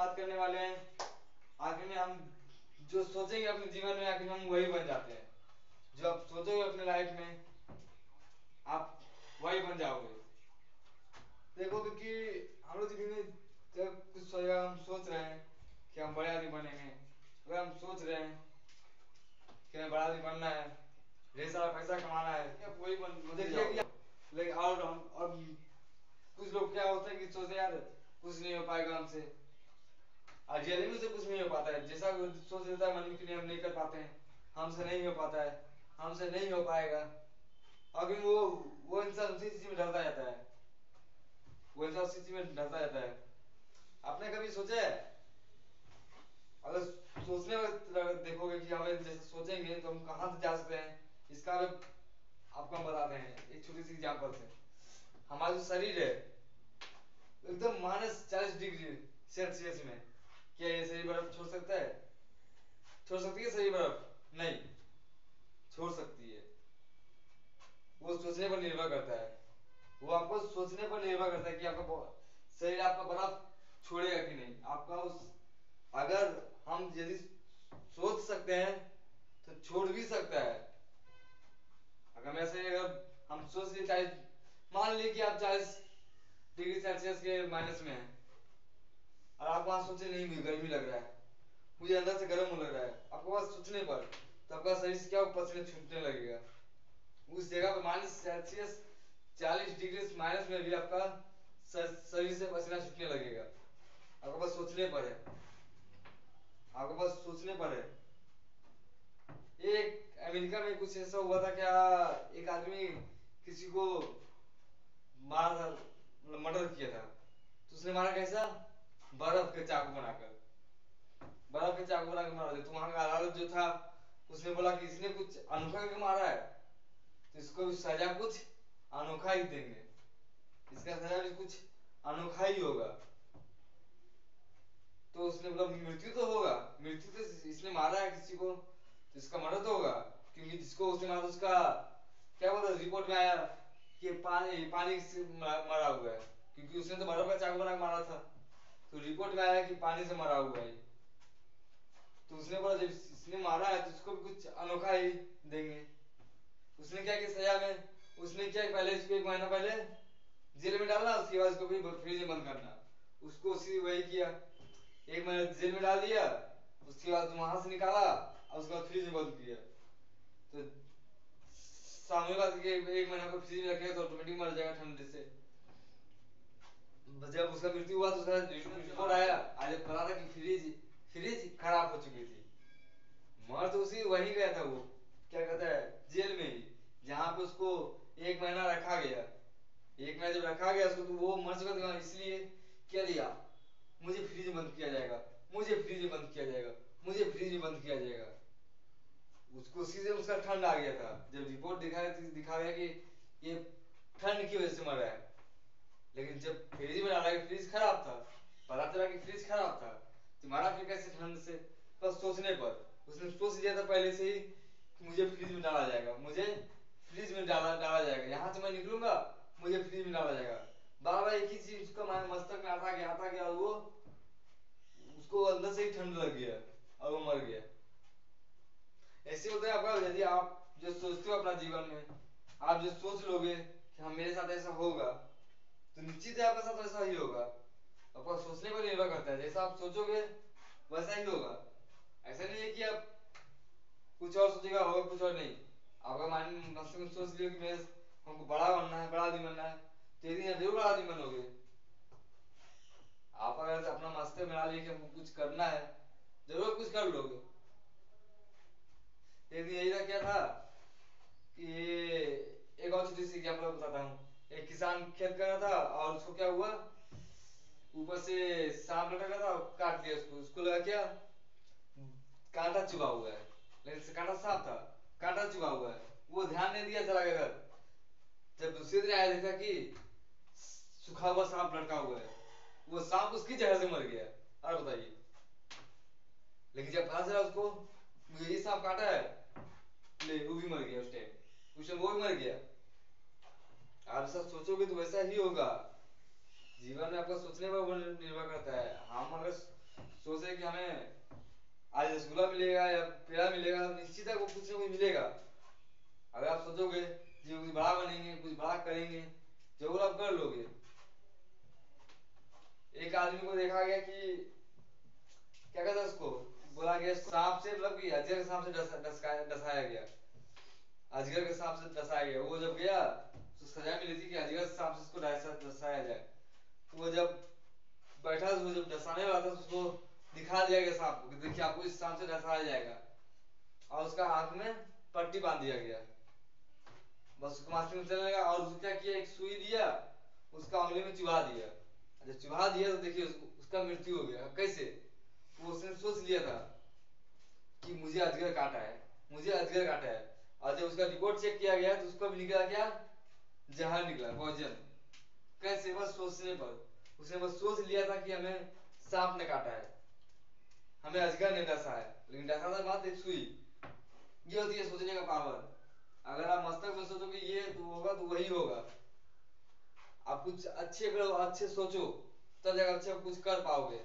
बात करने वाले हैं। आखिर में हम जो सोचेंगे अपने जीवन में आखिर हम वही बन जाते हैं। जो आप सोचोगे अपने लाइफ में आप वही बन जाओगे। देखो कि हम लोग जिंदगी में जब कुछ सोचेगा, हम सोच रहे हैं कि हम बड़े आदमी बनेंगे, अगर हम सोच रहे हैं कि हमें बड़ा आदमी बनना है, ढेर सारा पैसा कमाना है, क्या वही बन देखिए कि लेकिन और कुछ लोग क्या होता है कि सोचते यार कुछ नहीं हो पाएगा हमसे, और रियली में से कुछ नहीं हो पाता है। जैसा सोच लेता है मन में कि नहीं हम नहीं कर पाते हैं, हमसे नहीं हो पाता है, हमसे नहीं हो पाएगा, अभी वो इंसान उसी चीज में ढलता जाता है, वो इंसान उसी चीज में ढलता जाता है। आपने कभी सोचा है, अगर सोचने में देखोगे कि हमें जैसे सोचेंगे तो हम कहाँ से जा सकते हैं, इसका आपको हम बताते हैं एक छोटी सी एग्जांपल से। हमारा जो शरीर है एकदम -40 डिग्री सेल्सियस में, क्या ये सही बर्फ छोड़ सकता है? छोड़ सकती है सही बर्फ? नहीं छोड़ सकती है। वो सोचने पर निर्भर करता है, वो आपको सोचने पर निर्भर करता है कि आपका शरीर आपका बर्फ छोड़ेगा कि नहीं। आपका उस अगर हम यदि सोच सकते हैं तो छोड़ भी सकता है। अगर अगर हम सोच लिए 40, मान लीजिए कि आप 40 डिग्री सेल्सियस के माइनस में हैं और आप वहां सोचे नहीं मुझे गर्मी लग रहा है, मुझे अंदर से गर्म लग रहा है, आपको बस सोचने पर तो आपका शरीर से क्या पसीने छूटने लगेगा। उस जगह पर -40 40 डिग्री माइनस में भी आपका शरीर से पसीना छूटने लगेगा। आपको बस सोचने पर है, आपको बस सोचने पर है। एक अमेरिका में कुछ ऐसा हुआ था, क्या एक आदमी किसी को मारा था, मर्डर किया था, तो उसने मारा कैसा? बर्फ के चाकू बनाकर, बर्फ के चाकू बनाकर मारा। तो वहां का अदालत जो था उसने बोला कि इसने कुछ अनोखा करके मारा है तो इसको भी सजा कुछ अनोखा ही देंगे, इसका सजा भी कुछ अनोखा ही होगा। तो उसने बोला मृत्यु तो होगा, मृत्यु तो इसने मारा है किसी को तो इसका मर्डर तो होगा, क्योंकि जिसको उसने मारा उसका क्या बोलता रिपोर्ट में आया कि पानी से मरा हुआ है, क्योंकि उसने तो बर्फ का चाकू बना के मारा था, तो रिपोर्ट में आया कि पानी से मरा हुआ है। तो उसने बोला जब इसने मारा है तो इसको भी कुछ अनोखा ही देंगे। उसने क्या किया सजा में, उसने क्या पहले इसको 1 महीना पहले जेल में डालना, उसके बाद इसको भी फ्रिज में बंद करना। उसको उसी वही किया, 1 महीना जेल में डाल दिया, उसके बाद वहां से निकाला और उसके बाद फ्रिज में बंद किया। तो सामने बात कि 1 महीना को फ्रिज में रखेगा तो ऑटोमेटिक मर जाएगा ठंडे से। जब उसका मृत्यु हुआ तो उसका रिपोर्ट आया, आज पता था कि फ्रिज फ्रिज खराब हो चुकी थी। मर तो उसी वहीं गया था, वो क्या कहता है जेल में ही, जहां पे उसको 1 महीना रखा गया। 1 महीना जब रखा गया उसको तो वो मर चुका था, इसलिए क्या दिया, मुझे फ्रिज में बंद किया जाएगा, मुझे फ्रिज में बंद किया जाएगा, मुझे फ्रिज में बंद किया जाएगा। उसको सीधे उसका ठंड आ गया था, जब रिपोर्ट दिखा गया कि ये ठंड की वजह से मरा है। लेकिन जब फ्रिज में डाला कि फ्रिज खराब था, पता चला कि फ्रिज खराब था, तो मारा फिर कैसे ठंड से? बस सोचने पर उसने सोच लिया था पहले से ही कि मुझे फ्रिज में डाला जाएगा, मुझे फ्रिज में डाला जाएगा, यहाँ से मैं निकलूंगा मुझे फ्रिज में डाला जाएगा। बार बार एक ही चीज उसका मस्तक में आता गया और वो उसको अंदर से ही ठंड लग गया और वो मर गया। ऐसे होता है आपका, यदि आप जो सोचते हो अपना जीवन में, आप जो सोच लोगे कि हाँ मेरे साथ ऐसा होगा तो निश्चित है आपके साथ वैसा ही होगा। आपका सोचने पर निर्भर करता है, जैसा आप सोचोगे वैसा ही होगा। ऐसा नहीं है कि आप कुछ और सोचेगा होगा कुछ और नहीं। आपका माइंड मस्तिष्क में सोच लिया कि मैं हमको बड़ा बनना है, बड़ा आदमी बनना है, तो एक दिन जरूर बड़ा आदमी बनोगे। आप अगर अपना मस्तिष्क बना लिए कि हमको कुछ करना है, जरूर कुछ कर लोगे। एक दिन यही क्या था कि एक और छोटी सी एग्जाम्पल बताता हूँ। एक किसान खेत कर रहा था और उसको क्या हुआ, ऊपर से सांप लटक रहा था, काट लिया उसको। उसको लगा क्या कांटा चुभा हुआ है, लेकिन कांटा साफ था, कांटा चुभा हुआ है। वो ध्यान नहीं दिया, चला गया घर। जब दूसरे दिन आया देखा कि सूखा हुआ सांप लटका हुआ है, वो सांप उसकी जगह से मर गया। और बताइए, लेकिन जब पता चला उसको मुझे ये सांप काटा है, ले वो भी मर गया। उस टाइम वो भी मर गया। आप सब सोचोगे तो वैसा ही होगा। जीवन में आपका सोचने पर निर्भर करता है। हम अगर सोचे कि हमें आज रसगुल्ला मिलेगा या पेड़ा मिलेगा, निश्चित है वो कुछ ना कुछ मिलेगा। अगर आप सोचोगे कि कुछ बड़ा बनेंगे, कुछ बड़ा करेंगे, जरूर आप कर लोगे। एक आदमी को देखा गया कि क्या कहता है उसको, बोला गया सांप से, मतलब कि अजगर के सांप से डसाया गया, अजगर के सांप से डसाया गया। वो जब गया तो सजा मिली थी कि अजगर के सांप से उसको डसाया जाए। तो वो जब बैठा तो वो जब डसाने वाला था तो उसको दिखा दिया गया सांप को कि देखिए आपको इस सांप से डसाया जाएगा, और उसका आंख में पट्टी बांध दिया गया, बस उसको मास्टर में चलने लगा। और उसको क्या किया, एक सुई दिया, उसका उंगली में चुभा दिया। जब चुभा दिया तो देखिए उसका मृत्यु हो गया। कैसे? वो उसने सोच लिया था कि मुझे अजगर काटा है, मुझे अजगर काटा है। और जब उसका रिपोर्ट चेक किया गया तो उसको भी निकला क्या, जहर निकला, पॉइजन। कैसे? बस सोचने पर। उसने बस सोच लिया था कि हमें सांप ने काटा है, हमें अजगर ने डसा है, लेकिन डसा था बात एक सुई। ये होती है सोचने का पावर। अगर आप मस्तक में सोचोगे ये तो होगा तो वही होगा। आप कुछ अच्छे करो, अच्छे सोचो, तब जाकर अच्छा कुछ कर पाओगे।